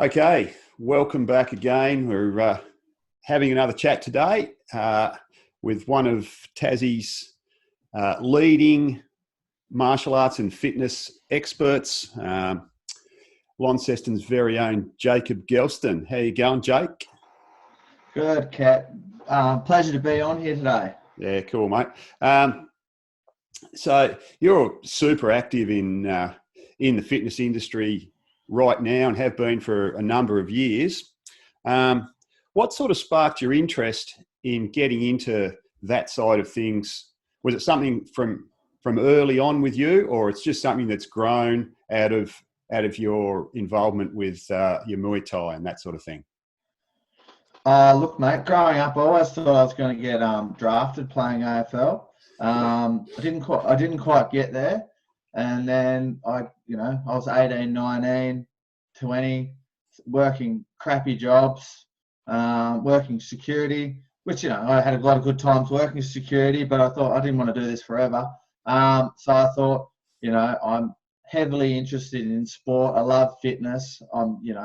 Okay, welcome back again. We're having another chat today with one of Tassie's leading martial arts and fitness experts, Launceston's very own Jacob Gelston. How you going, Jake? Good, Kat. Pleasure to be on here today. Yeah, cool, mate. So you're super active in the fitness industry right now and have been for a number of years. What sort of sparked your interest in getting into that side of things? Was it something from early on with you, or it's just something that's grown out of your involvement with your Muay Thai and that sort of thing? Look, mate, growing up, I always thought I was going to get drafted playing AFL. I didn't quite get there. And then I was 18, 19, 20, working crappy jobs, working security, which, I had a lot of good times working security, but I thought I didn't want to do this forever. So I thought, I'm heavily interested in sport. I love fitness. You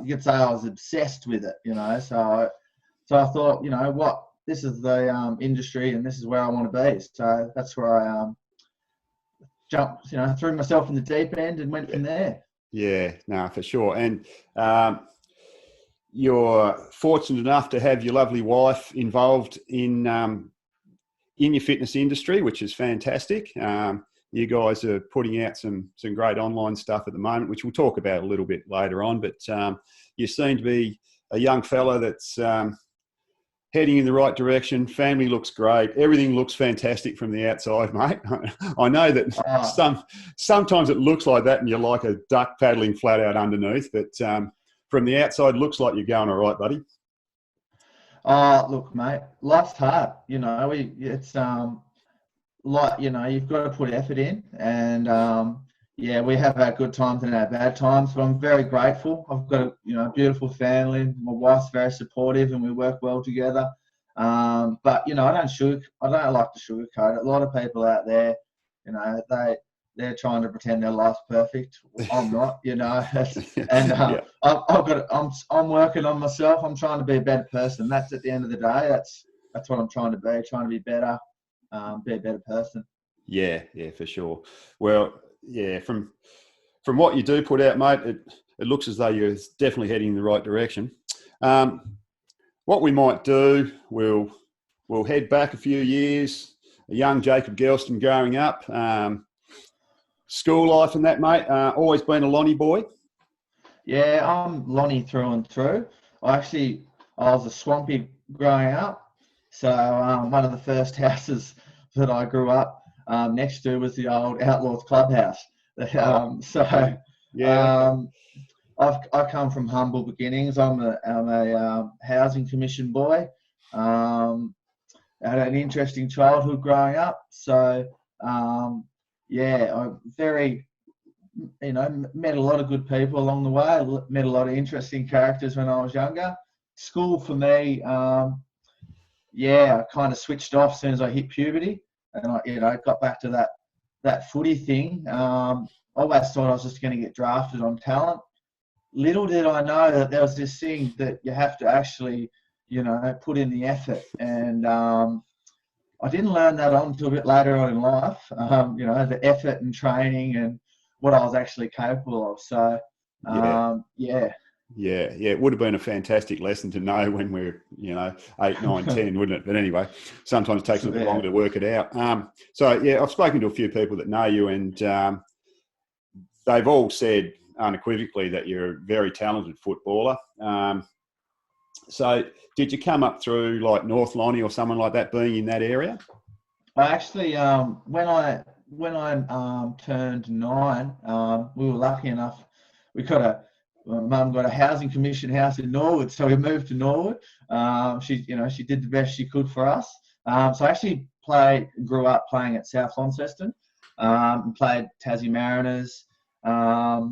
could say I was obsessed with it, So I thought, what, this is the industry and this is where I want to be. So that's where I jumped, threw myself in the deep end and went from there. Yeah, no, for sure. And you're fortunate enough to have your lovely wife involved in your fitness industry, which is fantastic. You guys are putting out some great online stuff at the moment, which we'll talk about a little bit later on. But you seem to be a young fella that's heading in the right direction. Family looks great. Everything looks fantastic from the outside, mate. I know that sometimes it looks like that and you're like a duck paddling flat out underneath, but from the outside, looks like you're going all right, buddy. Look, mate, life's hard. It's you've got to put effort in, and we have our good times and our bad times, but I'm very grateful. I've got a beautiful family. My wife's very supportive and we work well together. But I don't like to sugarcoat it. A lot of people out there, they're trying to pretend their life's perfect. I'm not, and Yeah. I'm working on myself. I'm trying to be a better person. That's at the end of the day. That's what I'm trying to be. Trying to be better, be a better person. Yeah, for sure. Well, yeah, from what you do put out, mate, it looks as though you're definitely heading in the right direction. What we might do, we'll head back a few years. A young Jacob Gelston growing up, school life and that, mate. Always been a Lonnie boy. Yeah, I'm Lonnie through and through. I was a swampy growing up. So one of the first houses that I grew up next to was the old Outlaws Clubhouse. I come from humble beginnings. I'm a housing commission boy. I had an interesting childhood growing up. So I met a lot of good people along the way. I met a lot of interesting characters when I was younger. School for me, I kind of switched off as soon as I hit puberty, and I got back to that footy thing. I always thought I was just going to get drafted on talent. Little did I know that there was this thing that you have to actually, put in the effort. And I didn't learn that until a bit later on in life, the effort and training and what I was actually capable of. So, Yeah, it would have been a fantastic lesson to know when we're, 8, 9, 10, wouldn't it? But anyway, sometimes it takes a bit longer to work it out. I've spoken to a few people that know you, and they've all said unequivocally that you're a very talented footballer. So did you come up through like North Lonnie or someone like that, being in that area? I actually, when I turned 9, we were lucky enough. Mum got a housing commission house in Norwood, so we moved to Norwood. She did the best she could for us. So I actually grew up playing at South Launceston, and played Tassie Mariners. I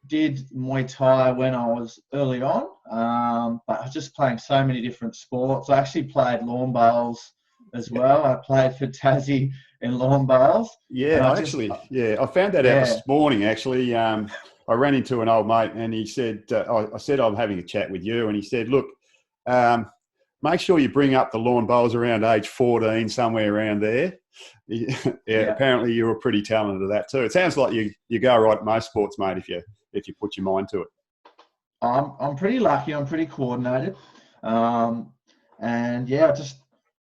did Muay Thai when I was early on, but I was just playing so many different sports. I actually played lawn bowls as well. I played for Tassie in lawn bowls. Yeah, I found that out this morning. Actually, I ran into an old mate, and he said, I said I'm having a chat with you, and he said, look, make sure you bring up the lawn bowls around age 14, somewhere around there. Apparently you were pretty talented at that too. It sounds like you go right at most sports, mate, if you put your mind to it. I'm pretty lucky. I'm pretty coordinated, and I just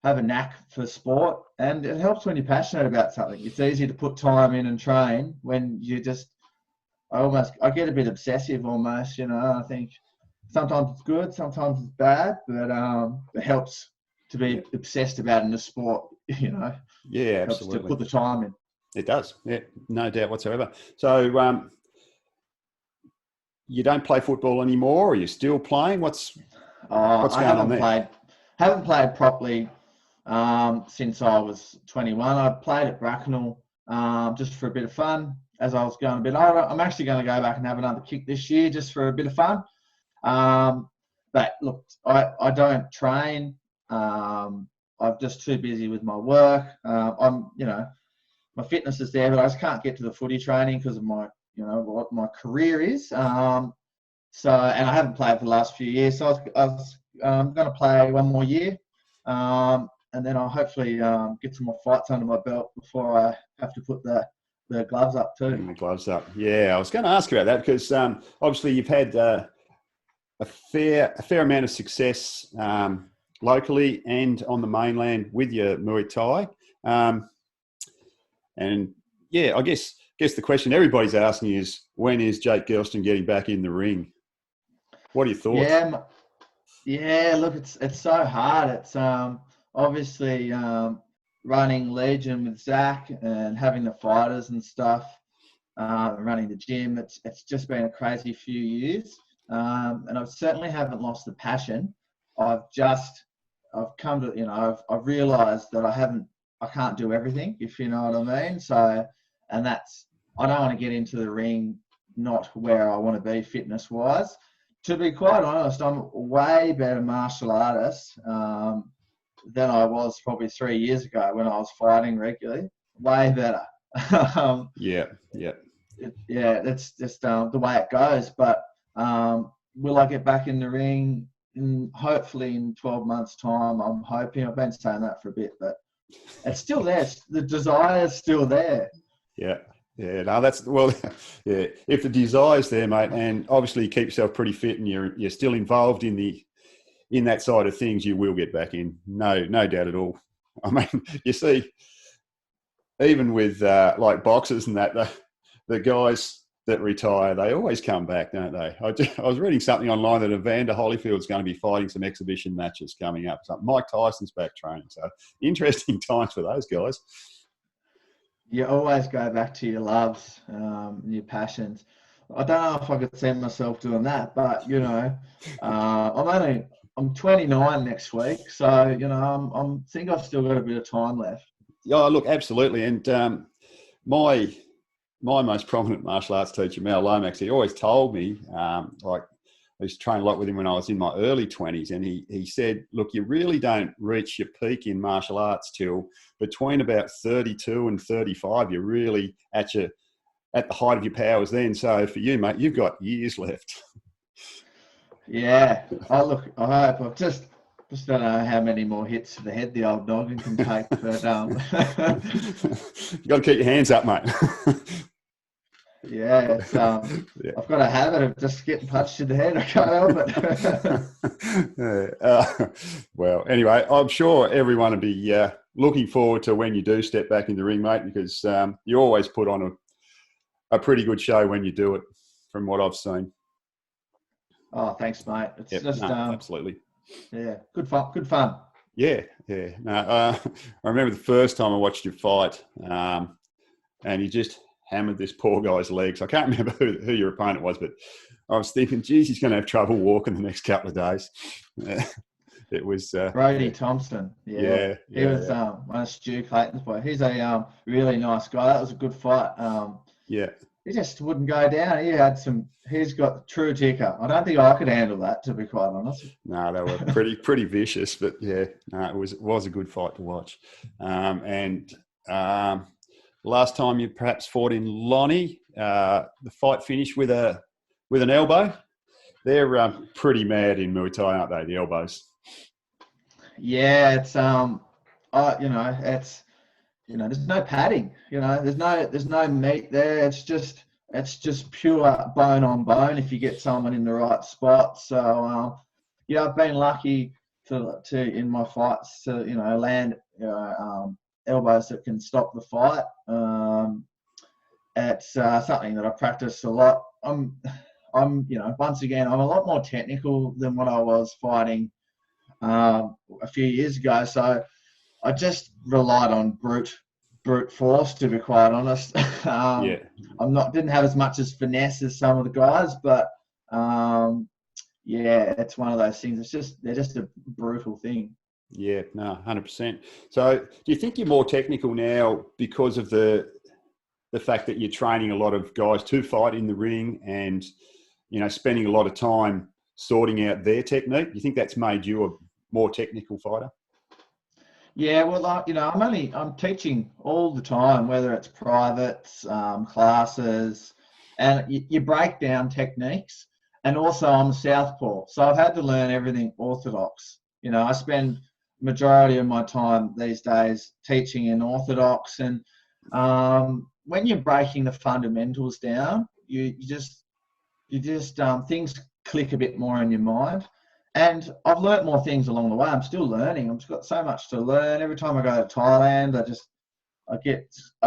have a knack for sport, and it helps when you're passionate about something. It's easy to put time in and train when I get a bit obsessive almost. I think sometimes it's good, sometimes it's bad, but it helps to be obsessed about in the sport. Yeah, absolutely. Helps to put the time in. It does. Yeah, no doubt whatsoever. So, you don't play football anymore? Or are you still playing? What's going on there? Haven't played properly since I was 21. I played at Bracknell just for a bit of fun as I was going a bit older. I'm actually going to go back and have another kick this year just for a bit of fun. But look, I don't train. I'm just too busy with my work. My fitness is there, but I just can't get to the footy training because of what my career is. And I haven't played for the last few years. So I was going to play one more year. And then I'll hopefully get some more fights under my belt before I have to put the gloves up too. The gloves up. Yeah, I was going to ask you about that because obviously you've had a fair amount of success locally and on the mainland with your Muay Thai. I guess the question everybody's asking is, when is Jake Gelston getting back in the ring? What are your thoughts? Yeah. Look, it's so hard. It's obviously running Legion with Zach and having the fighters and stuff, running the gym. It's just been a crazy few years, and I certainly haven't lost the passion. I've come to I've realised that I can't do everything, if you know what I mean. So, and I don't want to get into the ring not where I want to be fitness wise. To be quite honest, I'm a way better martial artist than I was probably 3 years ago when I was fighting regularly. Way better. That's just the way it goes. But will I get back in the ring? Hopefully in 12 months' time. I'm hoping. I've been saying that for a bit, but it's still there. The desire is still there. Yeah. No, if the desire's there, mate, and obviously you keep yourself pretty fit and you're still involved in that side of things, you will get back in. No doubt at all. I mean, you see, even with like boxers and that, the guys that retire, they always come back, don't they? I was reading something online that Evander Holyfield's going to be fighting some exhibition matches coming up. So Mike Tyson's back training. So interesting times for those guys. You always go back to your loves, your passions. I don't know if I could see myself doing that, but I'm 29 next week, so I think I've still got a bit of time left. Yeah, look, absolutely. And my most prominent martial arts teacher, Mal Lomax, he always told me, I used to train a lot with him when I was in my early 20s, and he said, look, you really don't reach your peak in martial arts till between about 32 and 35. You're really at the height of your powers then. So for you, mate, you've got years left. Yeah. I hope. I've just don't know how many more hits to the head the old noggin can take. But you got to keep your hands up, mate. Yeah, I've got a habit of just getting punched in the head. I can't help it. Well, anyway, I'm sure everyone will be looking forward to when you do step back in the ring, mate, because you always put on a pretty good show when you do it, from what I've seen. Oh, thanks, mate. It's absolutely. Yeah, good fun. Yeah. No, I remember the first time I watched you fight, and you just hammered this poor guy's legs. I can't remember who your opponent was, but I was thinking, geez, he's going to have trouble walking the next couple of days. It was Brody Thompson. Yeah. He was one of Stu Clayton's boy. He's a really nice guy. That was a good fight. He just wouldn't go down. He's got true ticker. I don't think I could handle that, to be quite honest. No, they were pretty vicious, but it was a good fight to watch. And Um, last time you perhaps fought in Lonnie, the fight finished with an elbow. They're pretty mad in Muay Thai, aren't they? The elbows. Yeah, it's it's there's no padding. There's no meat there. It's just pure bone on bone if you get someone in the right spot. So I've been lucky to in my fights to land elbows that can stop the fight. It's something that I practice a lot. Once again, I'm a lot more technical than what I was fighting a few years ago. So I just relied on brute force, to be quite honest. Yeah. Didn't have as much as finesse as some of the guys, but it's one of those things. They're just a brutal thing. Yeah, no, 100%. So do you think you're more technical now because of the fact that you're training a lot of guys to fight in the ring and, spending a lot of time sorting out their technique? Do you think that's made you a more technical fighter? Yeah, well, I'm teaching all the time, whether it's privates, classes, and you break down techniques. And also I'm a southpaw, so I've had to learn everything orthodox. I spend majority of my time these days teaching in orthodox, and when you're breaking the fundamentals down, you just things click a bit more in your mind. And I've learnt more things along the way. I'm still learning. I've just got so much to learn. Every time I go to Thailand, I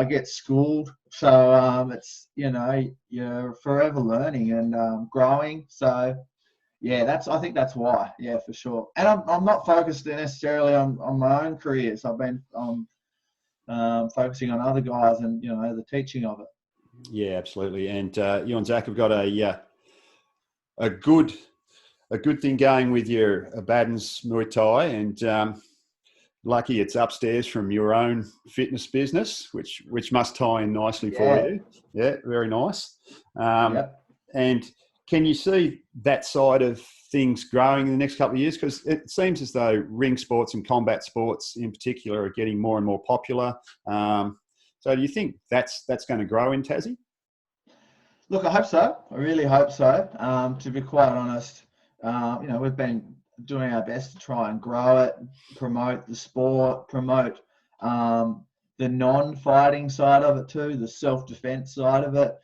get schooled. So it's you're forever learning and growing. So yeah, I think that's why. Yeah, for sure. And I'm not focused necessarily on my own careers. I've been focusing on other guys and the teaching of it. Yeah, absolutely. And you and Zach have got a good thing going with your Abaddon's Muay Thai, and lucky it's upstairs from your own fitness business, which must tie in nicely for you. Yeah, very nice. Yep. And can you see that side of things growing in the next couple of years? Because it seems as though ring sports and combat sports in particular are getting more and more popular. So do you think that's going to grow in Tassie? Look, I hope so. I really hope so. To be quite honest, we've been doing our best to try and grow it, promote the sport, promote the non-fighting side of it too, the self-defense side of it,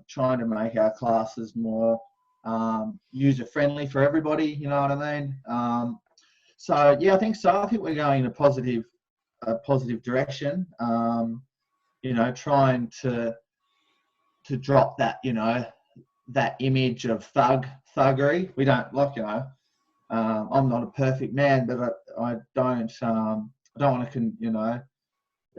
trying to make our classes more user-friendly for everybody, you know what I mean? So, yeah, I think so. I think we're going in a positive direction, trying to drop that, that image of thuggery. We don't I'm not a perfect man, but I don't want to,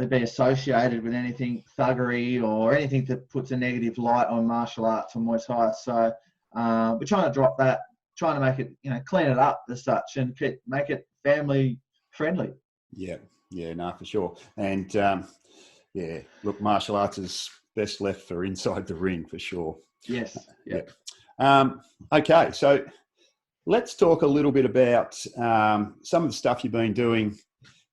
be associated with anything thuggery or anything that puts a negative light on martial arts and Muay Thai. So we're trying to drop that, trying to make it, clean it up as such and make it family friendly. Yeah, no, for sure. And look, martial arts is best left for inside the ring for sure. Yes. Yeah. Okay, so let's talk a little bit about some of the stuff you've been doing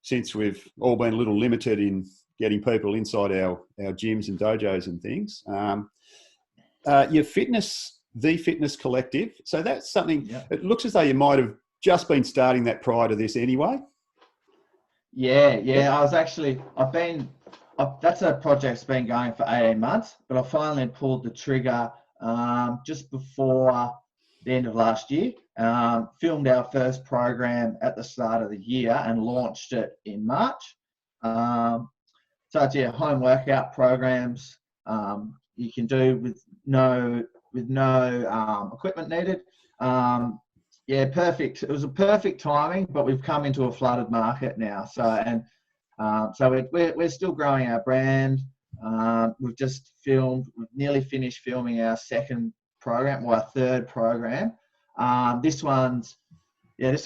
since we've all been a little limited in getting people inside our gyms and dojos and things. Your The Fitness Collective. So that's something, It looks as though you might have just been starting that prior to this anyway. Yeah. That's a project that's been going for 18 months, but I finally pulled the trigger just before the end of last year. Filmed our first program at the start of the year and launched it in March. So it's home workout programs you can do with no equipment needed. Perfect. It was a perfect timing, but we've come into a flooded market now. So we're still growing our brand. We've we've nearly finished filming our second program, or our third program. This one's we've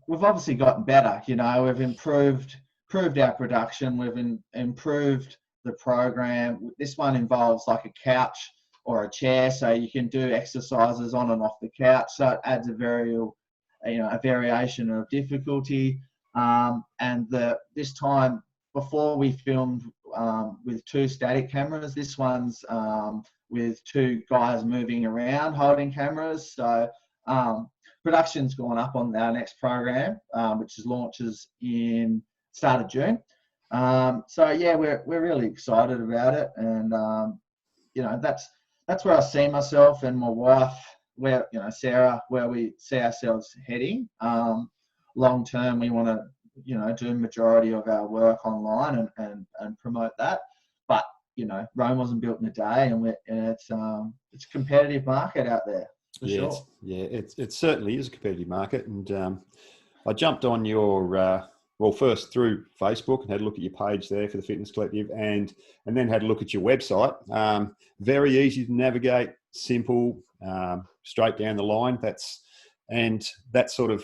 obviously gotten better. We've improved our production. We've improved the program. This one involves like a couch or a chair, so you can do exercises on and off the couch. So it adds a variation of difficulty. And this time before we filmed with 2 static cameras. This one's with 2 guys moving around holding cameras. So production's gone up on our next program, which is launches in start of June. So yeah, we're really excited about it, and you know, that's where I see myself and my wife, where, you know, Sarah, where we see ourselves heading. Long term, we want to, you know, do majority of our work online and promote that. But, you know, Rome wasn't built in a day, and it's a competitive market out there for sure. It certainly is a competitive market. And I jumped on your first through Facebook and had a look at your page there for the Fitness Collective, and then had a look at your website. Very easy to navigate, simple, straight down the line. That's sort of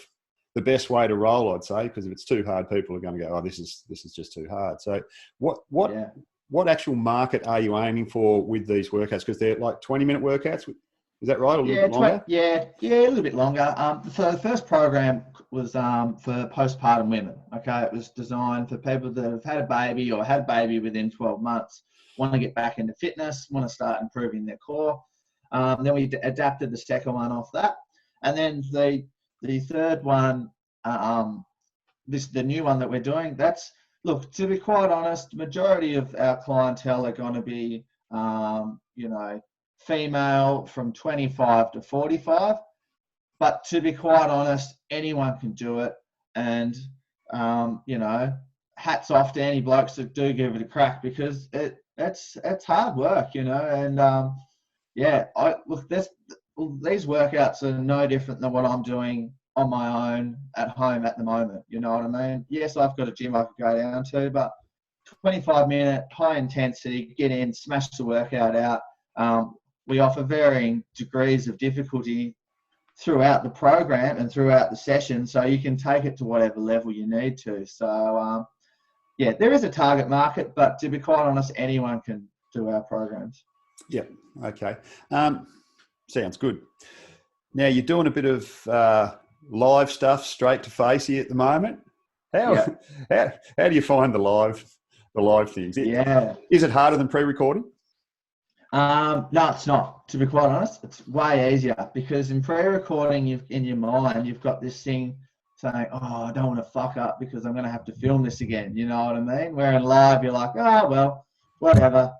the best way to roll, I'd say, because if it's too hard, people are going to go, oh, this is just too hard. So what actual market are you aiming for with these workouts? Because they're like 20-minute workouts. Is that right? A little bit longer? A little bit longer. So the first program was for postpartum women. Okay, it was designed for people that have had a baby or had a baby within 12 months, want to get back into fitness, want to start improving their core. Then we adapted the second one off that, and then the third one, the new one that we're doing. Look, to be quite honest, majority of our clientele are going to be, you know, female from 25 to 45. But to be quite honest, anyone can do it. And, you know, hats off to any blokes that do give it a crack, because it's hard work, you know. And, these workouts are no different than what I'm doing on my own at home at the moment. You know what I mean? Yes, I've got a gym I could go down to, but 25-minute, high intensity, get in, smash the workout out. We offer varying degrees of difficulty throughout the program and throughout the session, so you can take it to whatever level you need to. So, there is a target market, but to be quite honest, anyone can do our programs. Yeah, okay. Sounds good. Now, you're doing a bit of live stuff straight to face here at the moment. How do you find the live things? Is it harder than pre-recording? No, it's not. To be quite honest, it's way easier, because in pre-recording, in your mind, you've got this thing saying, "Oh, I don't want to fuck up because I'm going to have to film this again." You know what I mean? Where in live, you're like, "Oh, well, whatever,"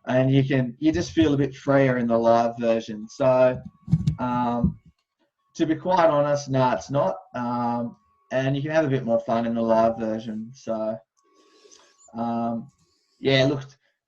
and you just feel a bit freer in the live version. So, to be quite honest, no, it's not. And you can have a bit more fun in the live version. So, look.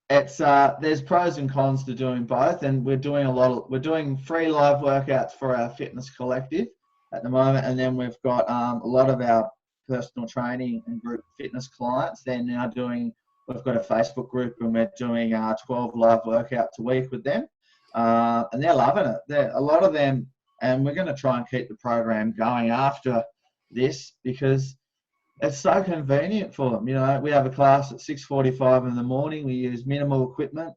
It's there's pros and cons to doing both, and we're doing free live workouts for our Fitness Collective at the moment, and then we've got a lot of our personal training and group fitness clients. They're now we've got a Facebook group, and we're doing 12 live workouts a week with them, and they're loving it. A lot of them, and we're going to try and keep the program going after this, because it's so convenient for them. You know, we have a class at 6:45 in the morning. We use minimal equipment.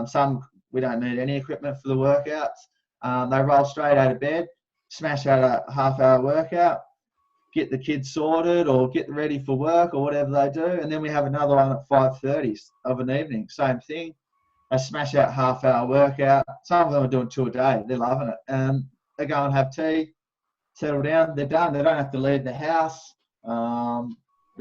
Some we don't need any equipment for the workouts. They roll straight out of bed, smash out a half-hour workout, get the kids sorted or get ready for work or whatever they do, and then we have another one at 5:30 of an evening. Same thing. They smash out half-hour workout. Some of them are doing 2 a day. They're loving it. And they go and have tea, settle down. They're done. They don't have to leave the house.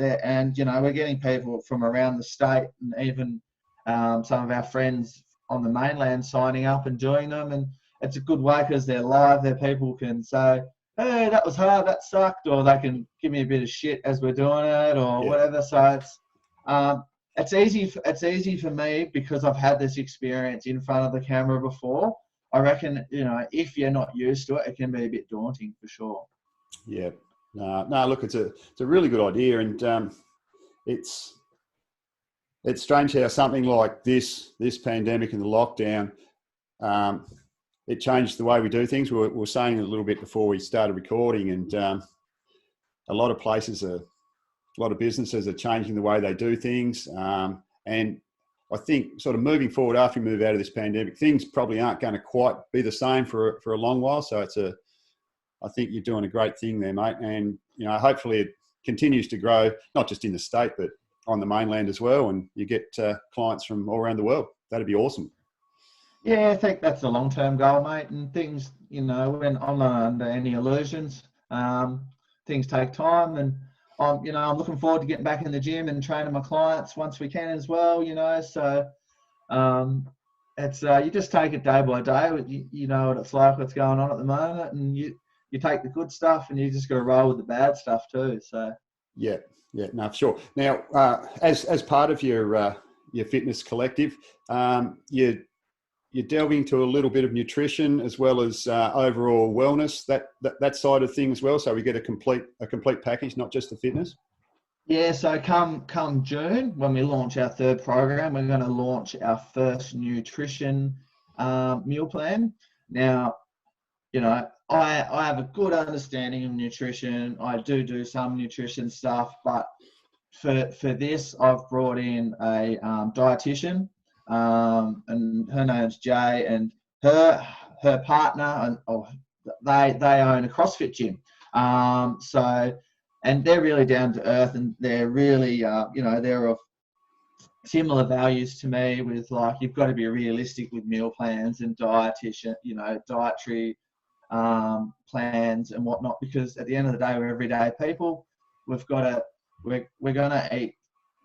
And you know, we're getting people from around the state, and even some of our friends on the mainland signing up and doing them. And it's a good way, because they're live. There, people can say, "Hey, that was hard, that sucked," or they can give me a bit of shit as we're doing it, or whatever. So it's easy. It's easy for me, because I've had this experience in front of the camera before. I reckon, you know, if you're not used to it, it can be a bit daunting for sure. Yeah. No, look, it's a really good idea, and it's strange how something like this pandemic and the lockdown, it changed the way we do things. We were saying a little bit before we started recording, and a lot of businesses are changing the way they do things, and I think sort of moving forward, after we move out of this pandemic, things probably aren't going to quite be the same for a long while. So I think you're doing a great thing there, mate. And, you know, hopefully it continues to grow, not just in the state, but on the mainland as well, and you get clients from all around the world. That'd be awesome. Yeah, I think that's the long-term goal, mate. And things, when I'm not under any illusions, things take time. And I'm looking forward to getting back in the gym and training my clients once we can as well. So it's you just take it day by day. You know what it's like, what's going on at the moment, and you take the good stuff, and you just got to roll with the bad stuff too. So yeah, no, for sure. Now, as part of your fitness collective, you're delving into a little bit of nutrition as well as overall wellness, that side of things as well. So we get a complete package, not just the fitness. Yeah, so come June, when we launch our third program, we're going to launch our first nutrition meal plan. Now, I have a good understanding of nutrition. I do some nutrition stuff, but for this, I've brought in a dietitian, and her name's Jay, and her partner, they own a CrossFit gym. And they're really down to earth, and they're really, they're of similar values to me, with like, you've got to be realistic with meal plans and dietary plans and whatnot, because at the end of the day, we're everyday people. We're going to eat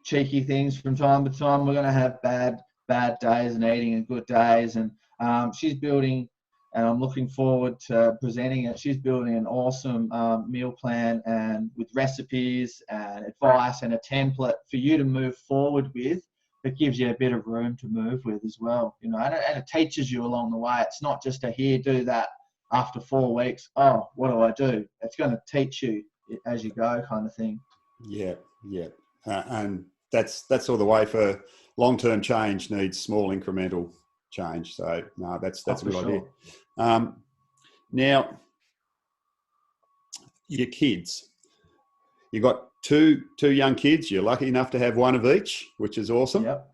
cheeky things from time to time. We're going to have bad days and eating and good days. And she's building, and I'm looking forward to presenting it. She's building an awesome meal plan, and with recipes and advice and a template for you to move forward with. It gives you a bit of room to move with as well, and it teaches you along the way. It's not just a here, do that. After 4 weeks, oh, what do I do? It's going to teach you as you go, kind of thing. Yeah. And that's all the way. For long-term change needs small incremental change. So no, that's a good idea. Now, your kids, you got two young kids. You're lucky enough to have one of each, which is awesome. Yep.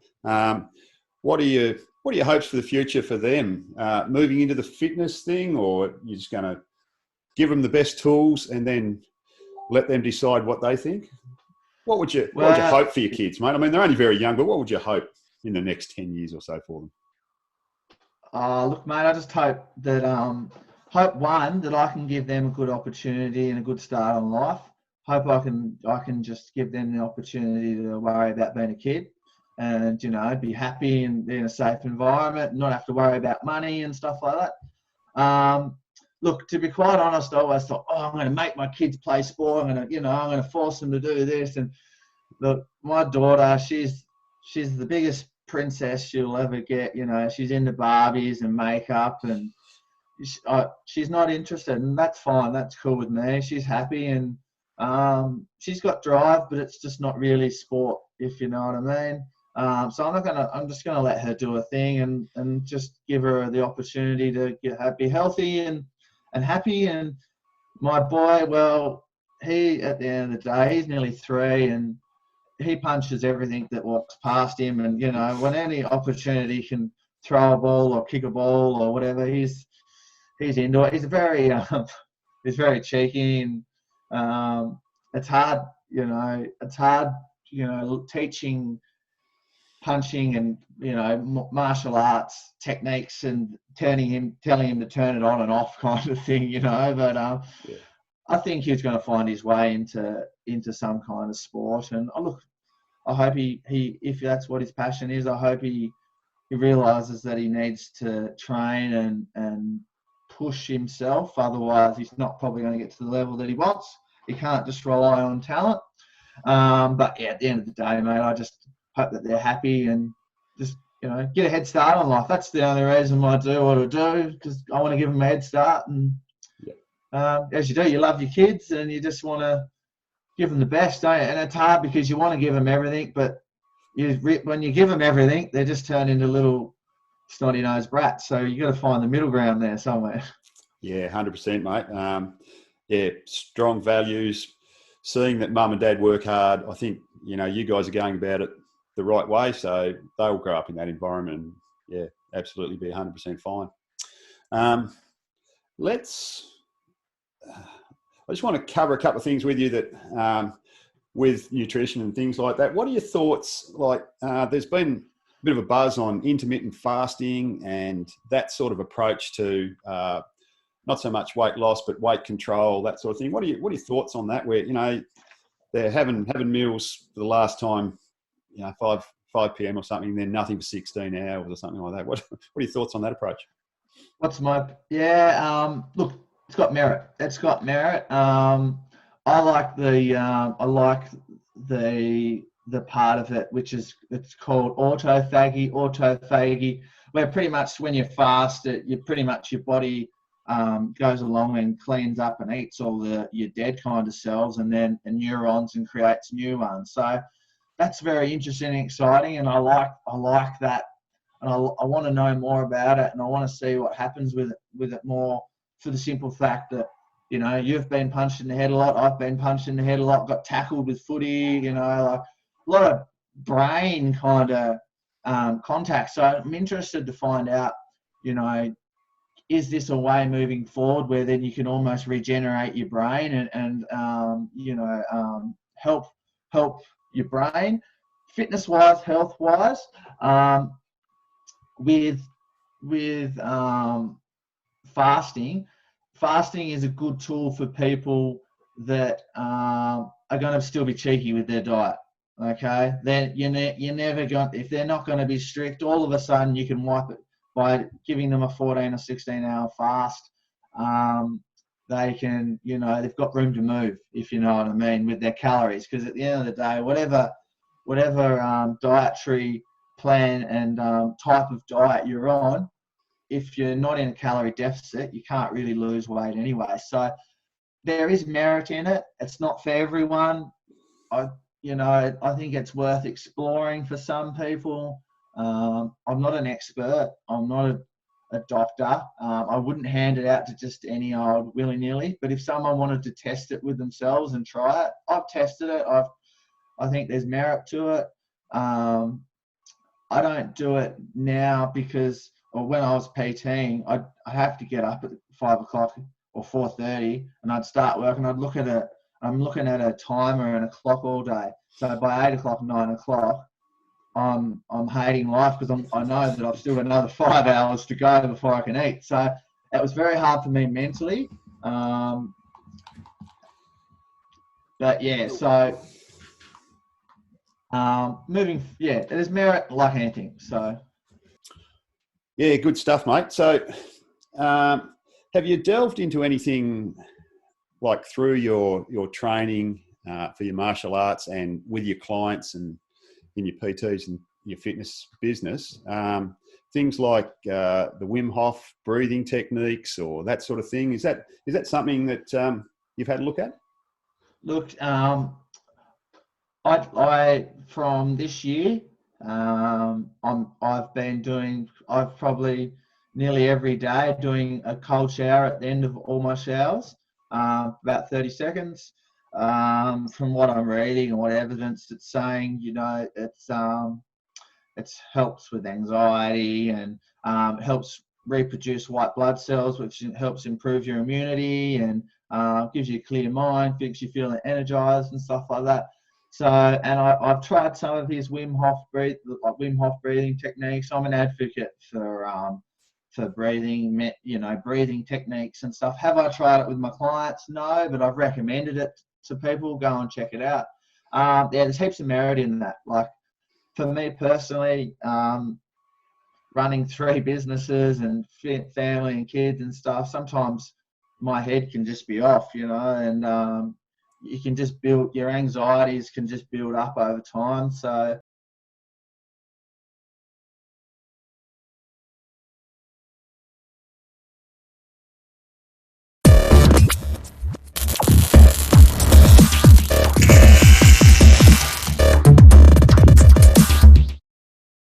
What are your hopes for the future for them? Moving into the fitness thing, or you're just going to give them the best tools and then let them decide what they think? What would you hope for your kids, mate? I mean, they're only very young, but what would you hope in the next 10 years or so for them? Look, mate, I just hope that that I can give them a good opportunity and a good start on life. Hope I can just give them the opportunity to worry about being a kid, and be happy and be in a safe environment, and not have to worry about money and stuff like that. Look, to be quite honest, I always thought, I'm going to make my kids play sport. I'm going to force them to do this. And look, my daughter, she's the biggest princess she'll ever get. She's into Barbies and makeup, and she's not interested, and that's fine. That's cool with me. She's happy, and she's got drive, but it's just not really sport, if you know what I mean. So I'm just gonna let her do a thing, and just give her the opportunity to be healthy and happy. And my boy, well, he, at the end of the day, he's nearly 3, and he punches everything that walks past him. And when any opportunity can throw a ball or kick a ball or whatever, he's into it. He's very cheeky, and it's hard, teaching punching and martial arts techniques and telling him to turn it on and off, kind of thing, but I think he's going to find his way into some kind of sport. And I hope he if that's what his passion is, I hope he realizes that he needs to train and push himself. Otherwise, he's not probably going to get to the level that he wants. He can't just rely on talent. But yeah, at the end of the day, mate, I just hope that they're happy and just get a head start on life. That's the only reason why I do what I do, because I want to give them a head start. And as you do, you love your kids and you just want to give them the best, don't you? And it's hard because you want to give them everything, but when you give them everything, they just turn into little snotty-nosed brats. So you got to find the middle ground there somewhere. Yeah, 100%, mate. Strong values, seeing that mum and dad work hard. I think, you guys are going about it the right way, so they'll grow up in that environment and, absolutely be 100% fine. I just want to cover a couple of things with you that with nutrition and things like that. What are your thoughts? Like, there's been a bit of a buzz on intermittent fasting and that sort of approach to not so much weight loss, but weight control, that sort of thing. What are your thoughts on that? Where, you know, they're having meals for the last time, you know, 5 p.m. or something, then nothing for 16 hours or something like that. What are your thoughts on that approach? Look, it's got merit. It's got merit. I like the part of it, which is, it's called autophagy, where pretty much when you fast, your body goes along and cleans up and eats all your dead kind of cells and neurons and creates new ones. So that's very interesting and exciting, and I like that, and I want to know more about it, and I want to see what happens with it more, for the simple fact that, you know, you've been punched in the head a lot, I've been punched in the head a lot, got tackled with footy, you know, like a lot of brain kind of contact. So I'm interested to find out, you know, is this a way moving forward where then you can almost regenerate your brain and help your brain, fitness-wise, health-wise, with fasting. Fasting is a good tool for people that are going to still be cheeky with their diet. Okay, then you're never going. If they're not going to be strict, all of a sudden you can wipe it by giving them a 14 or 16-hour fast. They can, you know, they've got room to move, if you know what I mean, with their calories. Because at the end of the day, whatever dietary plan and type of diet you're on, if you're not in a calorie deficit, you can't really lose weight anyway. So there is merit in it. It's not for everyone. I think it's worth exploring for some people. I'm not an expert. I'm not a doctor. I wouldn't hand it out to just any old willy-nilly. But if someone wanted to test it with themselves and try it, I've tested it. I think there's merit to it. I don't do it now because, or when I was PTing, I have to get up at 5 o'clock or 4:30, and I'd start work, and I'm looking at a timer and a clock all day. So by 8 o'clock, 9 o'clock, I'm hating life because I know that I've still got another 5 hours to go before I can eat. So it was very hard for me mentally. But yeah, so there's merit like anything. So yeah, good stuff, mate. So have you delved into anything like through your training for your martial arts and with your clients and in your PTs and your fitness business, things like the Wim Hof breathing techniques or that sort of thing? Is that something that you've had a look at? Look, I from this year, I've probably nearly every day doing a cold shower at the end of all my showers, about 30 seconds. From what I'm reading and what evidence it's saying, you know, it's helps with anxiety and helps reproduce white blood cells, which helps improve your immunity and gives you a clear mind, makes you feeling energized and stuff like that. So, and I've tried some of his Wim Hof breathing techniques. I'm an advocate for breathing, breathing techniques and stuff. Have I tried it with my clients? No, but I've recommended it to people. Go and check it out. There's heaps of merit in that. Like for me personally, running 3 businesses and family and kids and stuff, sometimes my head can just be off, you know, and you can just build, your anxieties can just build up over time. So